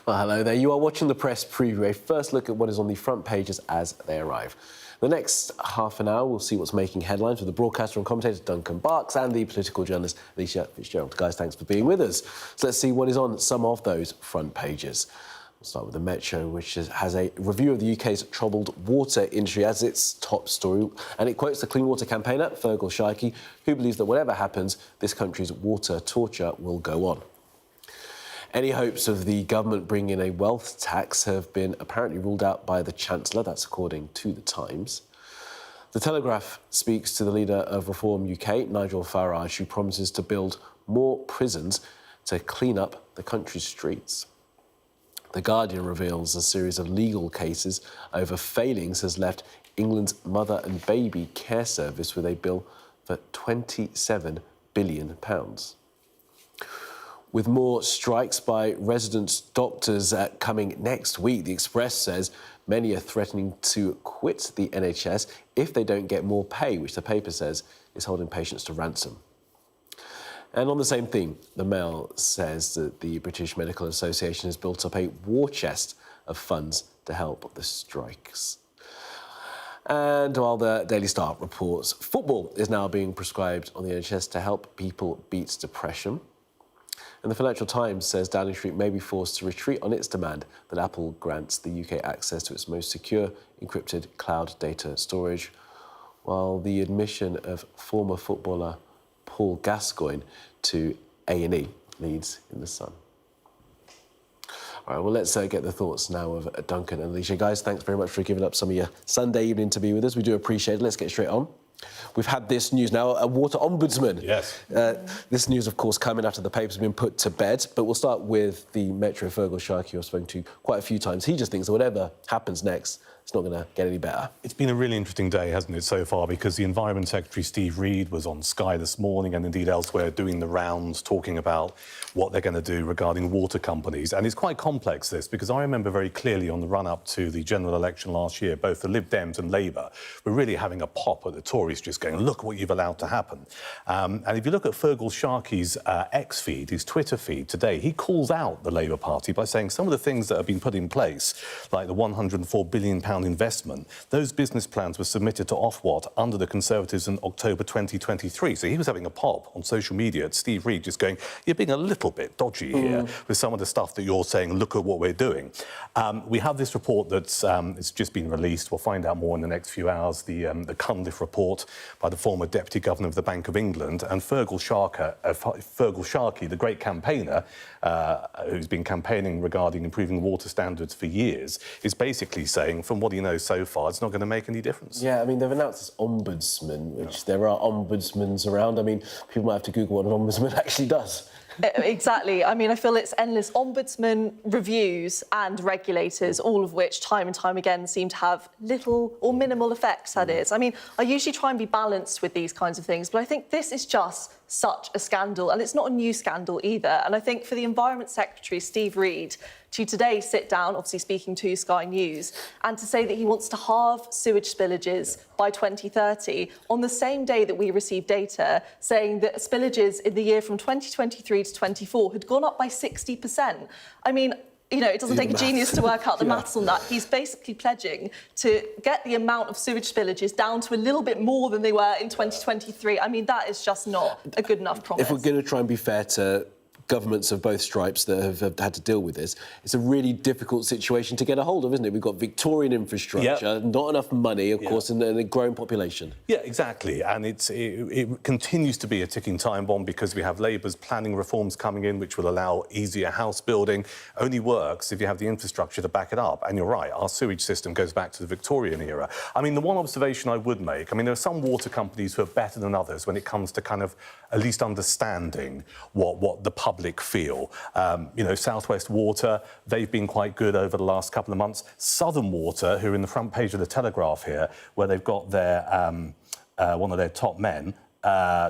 Well, hello there. You are watching the Press Preview, a first look at what is on the front pages as they arrive. The next half an hour, we'll see what's making headlines with the broadcaster and commentator Duncan Barkes and the political journalist Alicia Fitzgerald. Guys, thanks for being with us. So let's see what is on some of those front pages. We'll start with the Metro, which has a review of the UK's troubled water industry as its top story. And it quotes the Clean Water campaigner, Fergal Sharkey, who believes that whatever happens, this country's water torture will go on. Any hopes of the government bringing in a wealth tax have been apparently ruled out by the Chancellor. That's according to The Times. The Telegraph speaks to the leader of Reform UK, Nigel Farage, who promises to build more prisons to clean up the country's streets. The Guardian reveals a series of legal cases over failings has left England's mother and baby care service with a bill for £27 billion. With more strikes by resident doctors coming next week, The Express says many are threatening to quit the NHS if they don't get more pay, which the paper says is holding patients to ransom. And on the same theme, the Mail says that the British Medical Association has built up a war chest of funds to help the strikes. And while the Daily Star reports football is now being prescribed on the NHS to help people beat depression. And the Financial Times says Downing Street may be forced to retreat on its demand that Apple grants the UK access to its most secure encrypted cloud data storage, while the admission of former footballer Paul Gascoigne to A&E leads in The Sun. All right, well, let's get the thoughts now of Duncan and Alicia. Guys, thanks very much for giving up some of your Sunday evening to be with us. We do appreciate it. Let's get straight on. We've had this news now, a water ombudsman. Yes. This news, of course, coming after the papers have been put to bed. But we'll start with the Metro Fergal Sharkey, who I've spoken to quite a few times. He just thinks that whatever happens next, it's not going to get any better. It's been a really interesting day, hasn't it, so far, because the Environment Secretary, Steve Reed, was on Sky this morning and indeed elsewhere doing the rounds, talking about what they're going to do regarding water companies. And it's quite complex, this, because I remember very clearly on the run-up to the general election last year, both the Lib Dems and Labour were really having a pop at the Tories, just going, look what you've allowed to happen. And if you look at Fergal Sharkey's X feed, his Twitter feed today, he calls out the Labour Party by saying some of the things that have been put in place, like the £104 billion investment, those business plans were submitted to Ofwat under the Conservatives in October 2023. So he was having a pop on social media at Steve Reed, just going, you're being a little bit dodgy here with some of the stuff that you're saying, look at what we're doing. We have this report that's it's just been released. We'll find out more in the next few hours, the Cunliffe report by the former Deputy Governor of the Bank of England, and Fergal Sharkey, the great campaigner, who's been campaigning regarding improving water standards for years, is basically saying, from what he knows so far, it's not going to make any difference. Yeah, I mean, they've announced this ombudsman, which there are ombudsmans around. I mean, people might have to Google what an ombudsman actually does. Exactly. I mean, I feel it's endless ombudsman, reviews and regulators, all of which time and time again seem to have little or minimal effects, that is. I mean, I usually try and be balanced with these kinds of things, but I think this is just such a scandal, and it's not a new scandal either. And I think for the Environment Secretary, Steve Reed, to today sit down, obviously speaking to Sky News, and to say that he wants to halve sewage spillages by 2030, on the same day that we received data saying that spillages in the year from 2023 to 24 had gone up by 60%. I mean, you know, it doesn't take a genius to work out the maths on that. He's basically pledging to get the amount of sewage spillages down to a little bit more than they were in 2023. I mean, that is just not a good enough promise. If we're going to try and be fair to governments of both stripes that have had to deal with this, it's a really difficult situation to get a hold of, isn't it? We've got Victorian infrastructure, not enough money, of course, and a growing population. Yeah, exactly. And it continues to be a ticking time bomb because we have Labour's planning reforms coming in, which will allow easier house building. Only works if you have the infrastructure to back it up. And you're right, our sewage system goes back to the Victorian era. I mean, the one observation I would make, I mean, there are some water companies who are better than others when it comes to kind of at least understanding what the public feel. You know, South West Water, they've been quite good over the last couple of months. Southern Water, who are in the front page of the Telegraph here, where they've got their one of their top men,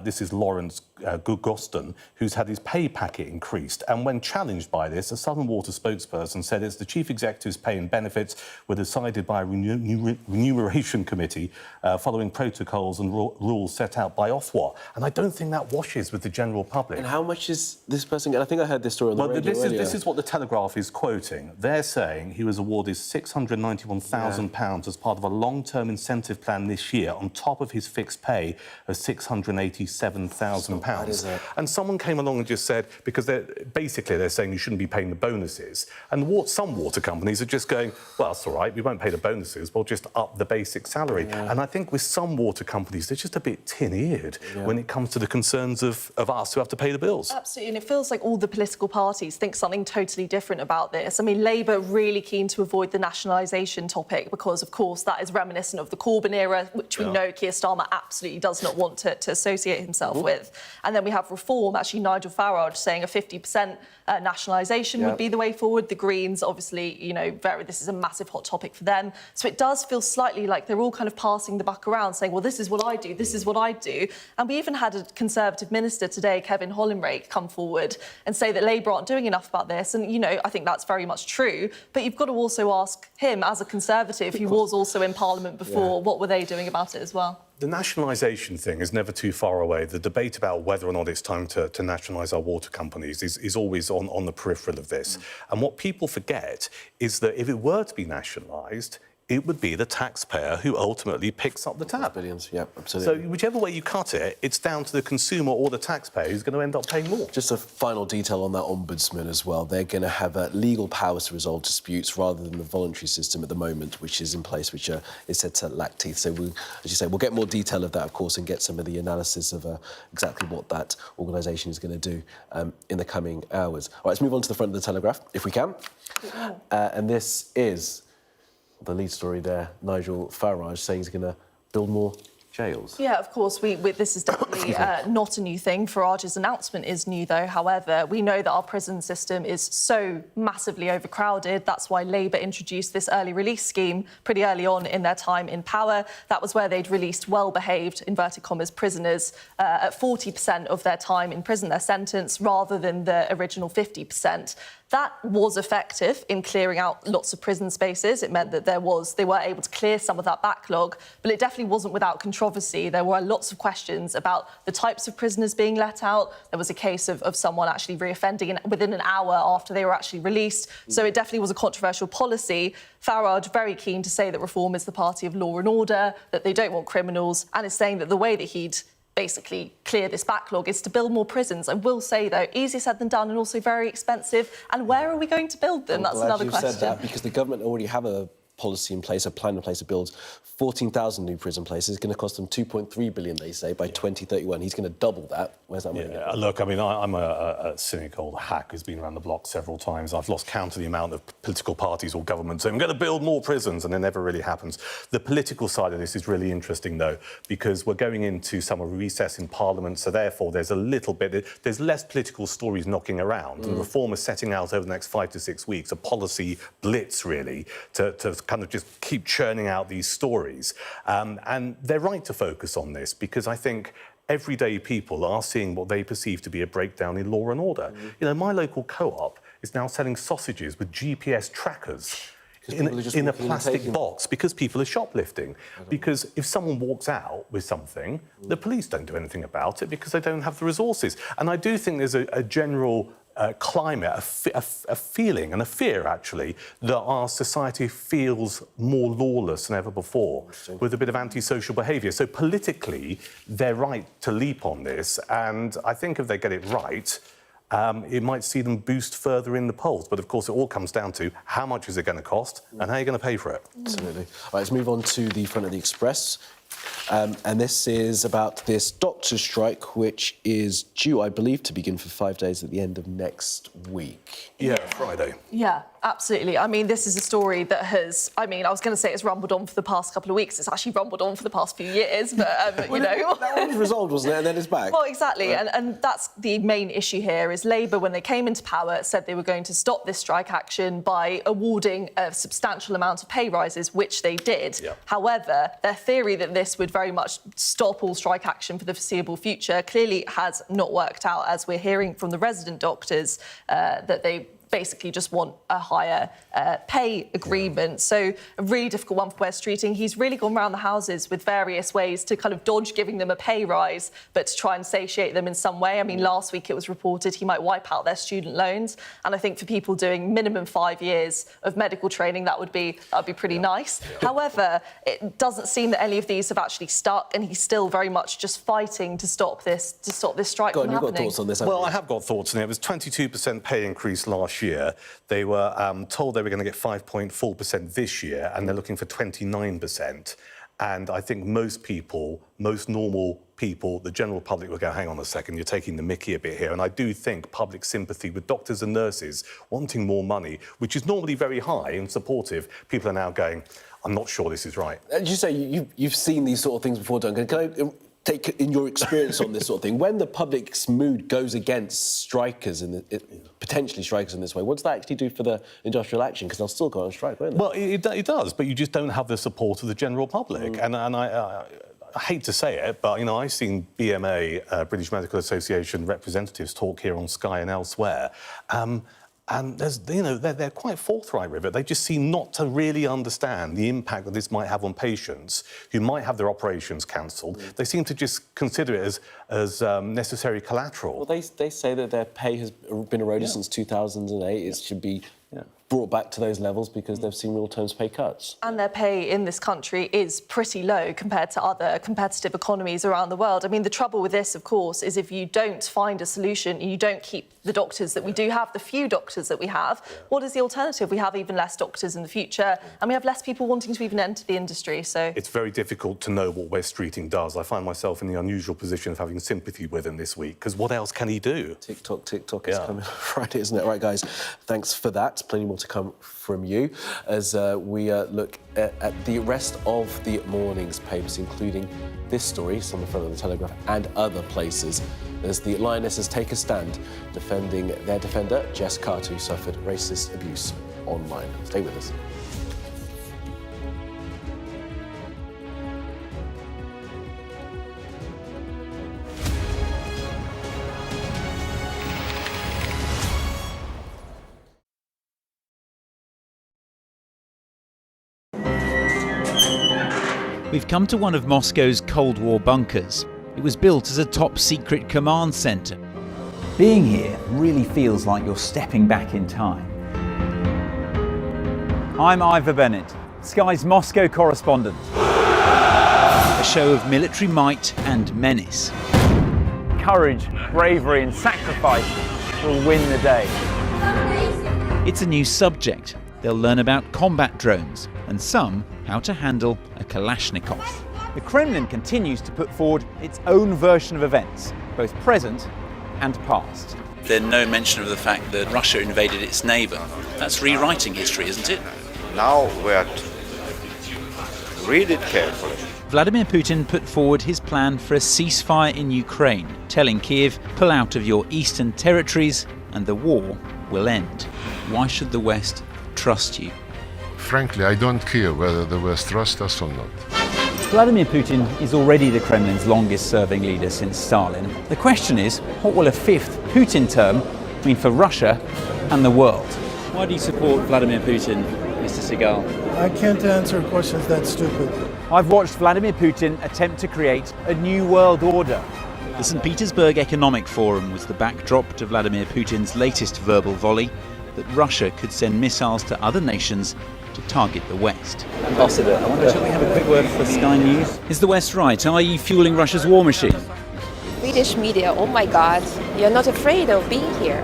this is Lawrence Guston, who's had his pay packet increased. And when challenged by this, a Southern Water spokesperson said it's the chief executive's pay and benefits were decided by a remuneration committee following protocols and rules set out by Ofwat. And I don't think that washes with the general public. And how much is this person getting? I think I heard this story on the radio earlier. This is what the Telegraph is quoting. They're saying he was awarded £691,000 as part of a long-term incentive plan this year, on top of his fixed pay of £687,000. And someone came along and just said, because they're saying you shouldn't be paying the bonuses. And some water companies are just going, well, that's all right, we won't pay the bonuses, we'll just up the basic salary. Yeah. And I think with some water companies, they're just a bit tin-eared when it comes to the concerns of us who have to pay the bills. Absolutely, and it feels like all the political parties think something totally different about this. I mean, Labour really keen to avoid the nationalisation topic because, of course, that is reminiscent of the Corbyn era, which we know Keir Starmer absolutely does not want to associate himself with. And then we have Reform, actually Nigel Farage saying a 50% nationalisation would be the way forward. The Greens, obviously, you know, this is a massive hot topic for them. So it does feel slightly like they're all kind of passing the buck around, saying, well, this is what I do, this is what I do. And we even had a Conservative minister today, Kevin Hollinrake, come forward and say that Labour aren't doing enough about this. And, you know, I think that's very much true. But you've got to also ask him, as a Conservative, who was also in Parliament before, what were they doing about it as well? The nationalisation thing is never too far away. The debate about whether or not it's time to nationalise our water companies is always on the peripheral of this. And what people forget is that if it were to be nationalised, it would be the taxpayer who ultimately picks up the tab. Billions, yeah, absolutely. So whichever way you cut it, it's down to the consumer or the taxpayer who's going to end up paying more. Just a final detail on that ombudsman as well. They're going to have legal powers to resolve disputes rather than the voluntary system at the moment, which is in place, which is said to lack teeth. So, as you say, we'll get more detail of that, of course, and get some of the analysis of exactly what that organisation is going to do in the coming hours. All right, let's move on to the front of the Telegraph, if we can. And this is the lead story there, Nigel Farage saying he's going to build more jails. Yeah, of course. This is definitely not a new thing. Farage's announcement is new, though. However, we know that our prison system is so massively overcrowded. That's why Labour introduced this early release scheme pretty early on in their time in power. That was where they'd released well-behaved, inverted commas, prisoners at 40% of their time in prison, their sentence, rather than the original 50%. That was effective in clearing out lots of prison spaces. It meant that they were able to clear some of that backlog, but it definitely wasn't without controversy. There were lots of questions about the types of prisoners being let out. There was a case of someone actually reoffending within an hour after they were actually released. So it definitely was a controversial policy. Farage very keen to say that Reform is the party of law and order, that they don't want criminals, and is saying that the way that he'd basically clear this backlog is to build more prisons. I will say, though, easier said than done and also very expensive. And where are we going to build them? That's another question. Said that because the government already have a policy in place, a plan in place to build 14,000 new prison places. It's going to cost them £2.3 billion, they say, by 2031. He's going to double that. Where's that money going? Look, I mean, I'm a cynical hack who's been around the block several times. I've lost count of the amount of political parties or governments saying, I'm going to build more prisons, and it never really happens. The political side of this is really interesting, though, because we're going into summer recess in Parliament, so therefore there's there's less political stories knocking around. And Reform is setting out over the next 5 to 6 weeks a policy blitz, really, to kind of just keep churning out these stories. And they're right to focus on this because I think everyday people are seeing what they perceive to be a breakdown in law and order. You know, my local co-op is now selling sausages with GPS trackers in a plastic box because people are shoplifting. Because if someone walks out with something, the police don't do anything about it because they don't have the resources. And I do think there's a general climate, a feeling and a fear, actually, that our society feels more lawless than ever before, with a bit of antisocial behaviour. So politically, they're right to leap on this, and I think if they get it right, it might see them boost further in the polls. But, of course, it all comes down to how much is it going to cost and how are you going to pay for it. Absolutely. All right, let's move on to the front of the Express. And this is about this doctor's strike, which is due, I believe, to begin for 5 days at the end of next week. Yeah, Friday. Yeah, absolutely. I mean, this is a story that has, I was going to say it's rumbled on for the past couple of weeks. It's actually rumbled on for the past few years, but, you know. That one was resolved, wasn't it? And then it's back. Well, exactly. Right. And that's the main issue here is Labour, when they came into power, said they were going to stop this strike action by awarding a substantial amount of pay rises, which they did. Yeah. However, their theory that this would very much stop all strike action for the foreseeable future. Clearly, it has not worked out, as we're hearing from the resident doctors, that they basically just want a higher pay agreement. So a really difficult one for Wes Streeting. He's really gone around the houses with various ways to kind of dodge giving them a pay rise, but to try and satiate them in some way. I mean, last week it was reported he might wipe out their student loans. And I think for people doing minimum 5 years of medical training, that would be pretty nice. However, it doesn't seem that any of these have actually stuck, and he's still very much just fighting to stop this strike from happening. You've got thoughts on this? Well, I have got thoughts on it. It was 22% pay increase last year. They were told they were going to get 5.4% this year, and they're looking for 29%. And I think most people, most normal people, the general public will go, hang on a second, you're taking the mickey a bit here. And I do think public sympathy with doctors and nurses wanting more money, which is normally very high and supportive, people are now going, I'm not sure this is right. As you say, you've seen these sort of things before, Duncan. Can I take in your experience on this sort of thing? When the public's mood goes against strikers, potentially strikers in this way, what does that actually do for the industrial action? Because they'll still go on strike, won't they? Well, it does, but you just don't have the support of the general public. And I hate to say it, but, you know, I've seen BMA, British Medical Association representatives talk here on Sky and elsewhere. And there's, you know, they're quite forthright with it. They just seem not to really understand the impact that this might have on patients who might have their operations cancelled. They seem to just consider it as necessary collateral. Well, they say that their pay has been eroded since 2008. It should be brought back to those levels because they've seen real terms pay cuts. And their pay in this country is pretty low compared to other competitive economies around the world. I mean, the trouble with this, of course, is if you don't find a solution, you don't keep the doctors that we do have, the few doctors that we have, what is the alternative? We have even less doctors in the future, and we have less people wanting to even enter the industry, so... It's very difficult to know what Wes Streeting does. I find myself in the unusual position of having sympathy with him this week, because what else can he do? TikTok is coming Friday, isn't it? Right, guys, thanks for that. Plenty more to come from you as we look at the rest of the morning's papers, including this story, it's on the front of the Telegraph, and other places, as the Lionesses take a stand defending their defender, Jess Carter, who suffered racist abuse online. Stay with us. We've come to one of Moscow's Cold War bunkers. It was built as a top-secret command centre. Being here really feels like you're stepping back in time. I'm Ivor Bennett, Sky's Moscow correspondent. A show of military might and menace. Courage, bravery and sacrifice will win the day. It's a new subject. They'll learn about combat drones and some how to handle a Kalashnikov. The Kremlin continues to put forward its own version of events, both present and past. There's no mention of the fact that Russia invaded its neighbour. That's rewriting history, isn't it? Now we have to read it carefully. Vladimir Putin put forward his plan for a ceasefire in Ukraine, telling Kiev, pull out of your eastern territories and the war will end. Why should the West trust you? Frankly, I don't care whether the West trusts us or not. Vladimir Putin is already the Kremlin's longest-serving leader since Stalin. The question is, what will a fifth Putin term mean for Russia and the world? Why do you support Vladimir Putin, Mr. Segal? I can't answer questions that stupid. I've watched Vladimir Putin attempt to create a new world order. The St. Petersburg Economic Forum was the backdrop to Vladimir Putin's latest verbal volley that Russia could send missiles to other nations to target the West. Ambassador, I wonder, shall we have a quick word for Sky News? Is the West right? Are you fueling Russia's war machine? British media, oh my God, you're not afraid of being here.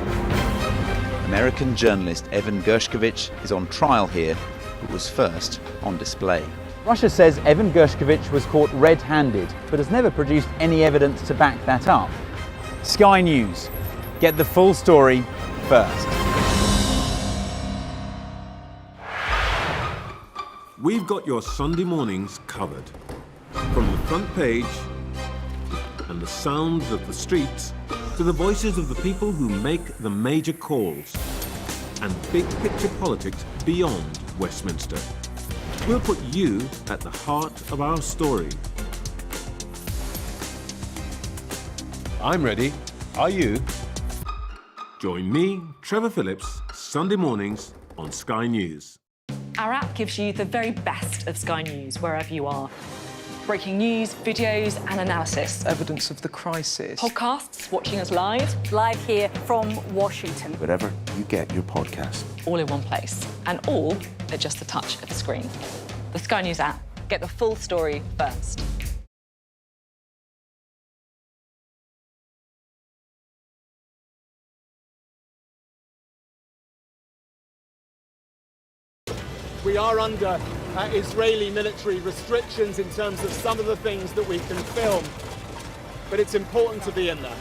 American journalist Evan Gershkovich is on trial here, but was first on display. Russia says Evan Gershkovich was caught red-handed, but has never produced any evidence to back that up. Sky News. Get the full story first. We've got your Sunday mornings covered. From the front page and the sounds of the streets to the voices of the people who make the major calls and big picture politics beyond Westminster. We'll put you at the heart of our story I'm ready. Are you? Join me, Trevor Phillips, Sunday mornings on Sky News. Our app gives you the very best of Sky News wherever you are. Breaking news, videos and analysis. Evidence of the crisis. Podcasts, watching us live. Live here from Washington. Wherever you get your podcast. All in one place. And all at just the touch of a screen. The Sky News app. Get the full story first. We are under Israeli military restrictions in terms of some of the things that we can film, but it's important to be in there.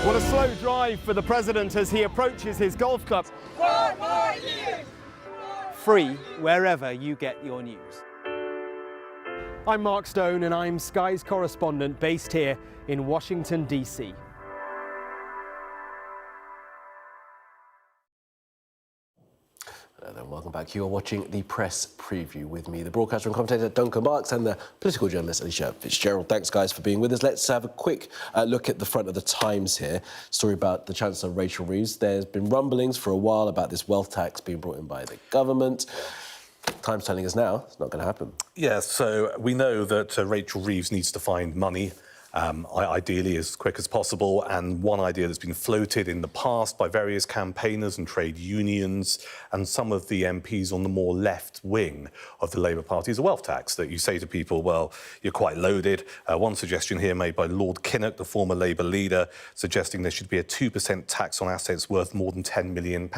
What a slow drive for the president as he approaches his golf club. 4 more years! Free wherever you get your news. I'm Mark Stone and I'm Sky's correspondent based here in Washington, D.C. Hello and welcome back. You are watching the press preview with me, the broadcaster and commentator Duncan Barkes, and the political journalist Alicia Fitzgerald. Thanks, guys, for being with us. Let's have a quick look at the front of the Times here. Story about the Chancellor Rachel Reeves. There's been rumblings for a while about this wealth tax being brought in by the government. Times telling us now it's not going to happen. Yeah, so we know that Rachel Reeves needs to find money. Ideally as quick as possible, and one idea that's been floated in the past by various campaigners and trade unions and some of the MPs on the more left wing of the Labour Party is a wealth tax, that you say to people, well, you're quite loaded. One suggestion here made by Lord Kinnock, the former Labour leader, suggesting there should be a 2% tax on assets worth more than £10 million.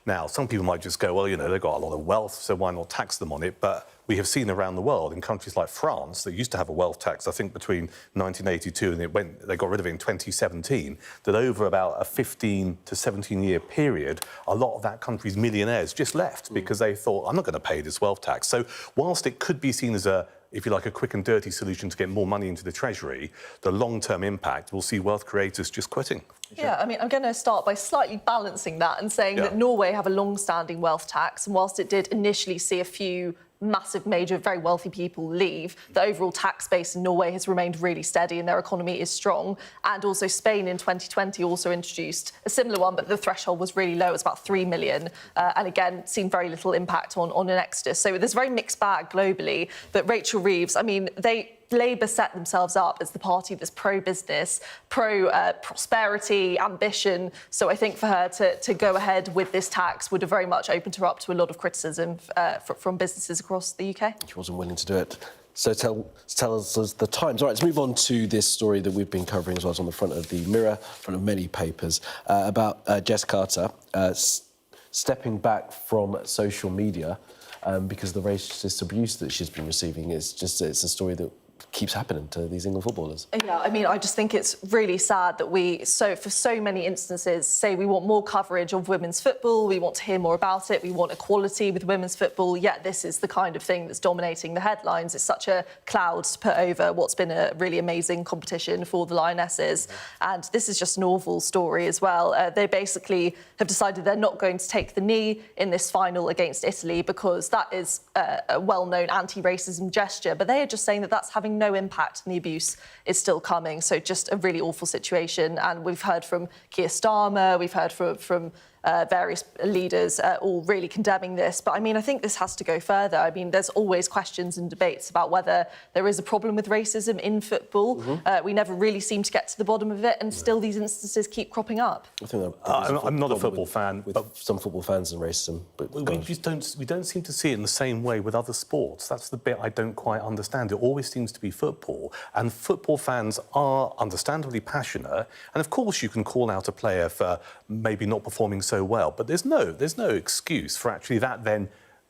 Now, some people might just go, well, you know, they've got a lot of wealth, so why not tax them on it? But we have seen around the world, in countries like France, that used to have a wealth tax, I think between 1982 and they got rid of it in 2017, that over about a 15 to 17-year period, a lot of that country's millionaires just left because they thought, I'm not going to pay this wealth tax. So whilst it could be seen as a, if you like, a quick and dirty solution to get more money into the Treasury, the long-term impact will see wealth creators just quitting. Yeah, I mean, I'm going to start by slightly balancing that and saying that Norway have a long-standing wealth tax, and whilst it did initially see a few massive, major, very wealthy people leave, the overall tax base in Norway has remained really steady and their economy is strong. And also Spain in 2020 also introduced a similar one, but the threshold was really low. It was about 3 million. And again, seen very little impact on an exodus. So there's a very mixed bag globally. But Rachel Reeves, I mean, Labour set themselves up as the party that's pro-business, pro-prosperity, ambition. So I think for her to go ahead with this tax would have very much opened her up to a lot of criticism from businesses across the UK. She wasn't willing to do it. So tell us the Times. All right, let's move on to this story that we've been covering as well. It's on the front of the Mirror, front of many papers, about Jess Carter stepping back from social media because of the racist abuse that she's been receiving. It's a story that keeps happening to these England footballers. Yeah, I mean, I just think it's really sad that for so many instances, say we want more coverage of women's football, we want to hear more about it, we want equality with women's football, yet this is the kind of thing that's dominating the headlines. It's such a cloud to put over what's been a really amazing competition for the Lionesses. And this is just an awful story as well. They basically have decided they're not going to take the knee in this final against Italy because that is a well-known anti-racism gesture, but they are just saying that that's having no impact and the abuse is still coming. So just a really awful situation. And we've heard from Keir Starmer, we've heard from various leaders all really condemning this. But I mean, I think this has to go further. I mean, there's always questions and debates about whether there is a problem with racism in football. We never really seem to get to the bottom of it, and still these instances keep cropping up. I think I'm not a football fan, but some football fans and racism. But we don't seem to see it in the same way with other sports. That's the bit I don't quite understand. It always seems to be football, and football fans are understandably passionate. And of course, you can call out a player for maybe not performing so well, but there's no excuse for actually that then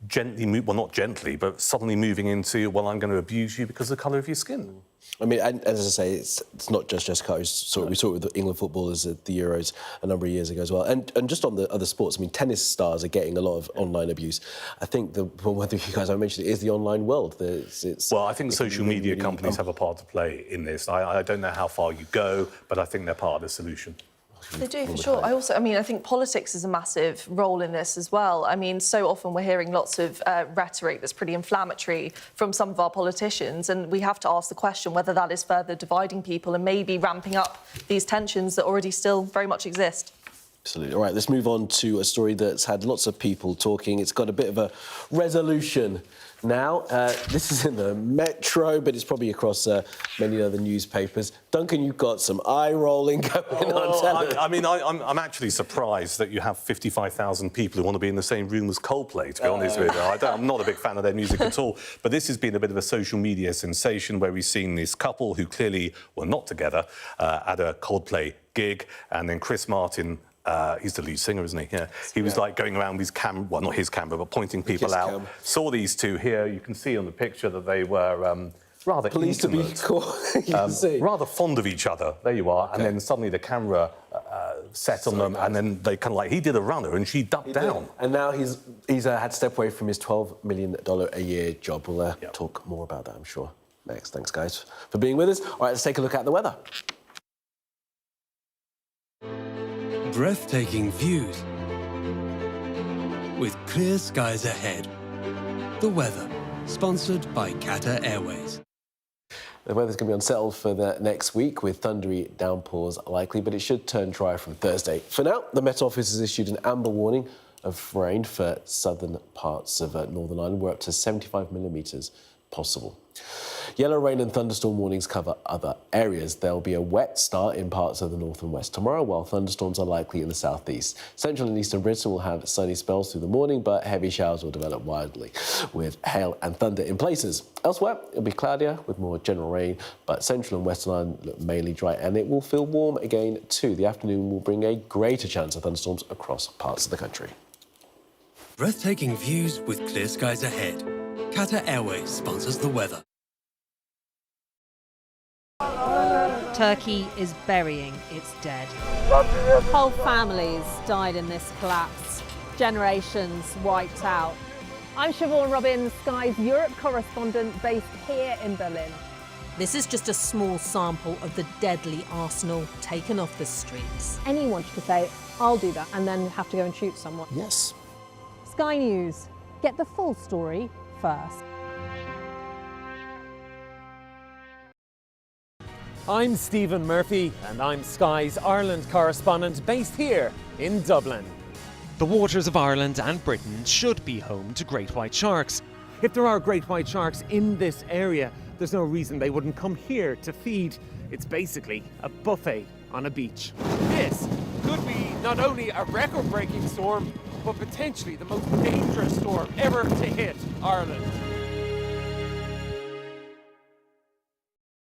gently, well, not gently, but suddenly moving into, well, I'm going to abuse you because of the colour of your skin. I mean, and as I say, it's not just Jess Carter. We saw it with the England footballers at the Euros a number of years ago as well. And just on the other sports, I mean, tennis stars are getting a lot of online abuse. I think one thing you guys have mentioned is the online world. Well, I think social media companies have a part to play in this. I don't know how far you go, but I think they're part of the solution. They do, for sure. I think politics is a massive role in this as well. I mean, so often we're hearing lots of rhetoric that's pretty inflammatory from some of our politicians, and we have to ask the question whether that is further dividing people and maybe ramping up these tensions that already still very much exist. Absolutely. All right, let's move on to a story that's had lots of people talking. It's got a bit of a resolution now. This is in the Metro, but it's probably across many other newspapers. Duncan, you've got some eye-rolling going on. I'm actually surprised that you have 55,000 people who want to be in the same room as Coldplay, to be honest with you. I'm not a big fan of their music at all, but this has been a bit of a social media sensation where we've seen this couple who clearly were not together at a Coldplay gig, and then Chris Martin, he's the lead singer, isn't he? Yeah. He was like going around with his camera, well, not his camera, but pointing people out. Saw these two here. You can see on the picture that they were rather pleased to be caught. Rather fond of each other. There you are. Okay. And then suddenly the camera set on them, and then they kind of like, he did a runner and she ducked down. And now he's had to step away from his $12 million a year job. We'll talk more about that, I'm sure, next. Thanks, guys, for being with us. All right, let's take a look at the weather. Breathtaking views with clear skies ahead. The weather, sponsored by Qatar Airways. The weather's going to be unsettled for the next week with thundery downpours likely, but it should turn dry from Thursday. For now, the Met Office has issued an amber warning of rain for southern parts of Northern Ireland. We're up to 75 millimetres possible. Yellow rain and thunderstorm warnings cover other areas. There'll be a wet start in parts of the north and west tomorrow, while thunderstorms are likely in the southeast. Central and eastern Britain will have sunny spells through the morning, but heavy showers will develop widely, with hail and thunder in places. Elsewhere, it'll be cloudier with more general rain, but central and western Ireland look mainly dry, and it will feel warm again too. The afternoon will bring a greater chance of thunderstorms across parts of the country. Breathtaking views with clear skies ahead. Qatar Airways sponsors the weather. Turkey is burying its dead. Whole families died in this collapse. Generations wiped out. I'm Siobhan Robbins, Sky's Europe correspondent based here in Berlin. This is just a small sample of the deadly arsenal taken off the streets. Anyone could say, I'll do that, and then have to go and shoot someone. Yes. Sky News. Get the full story first. I'm Stephen Murphy, and I'm Sky's Ireland correspondent based here in Dublin. The waters of Ireland and Britain should be home to great white sharks. If there are great white sharks in this area, there's no reason they wouldn't come here to feed. It's basically a buffet on a beach. This could be not only a record-breaking storm, but potentially the most dangerous storm ever to hit Ireland.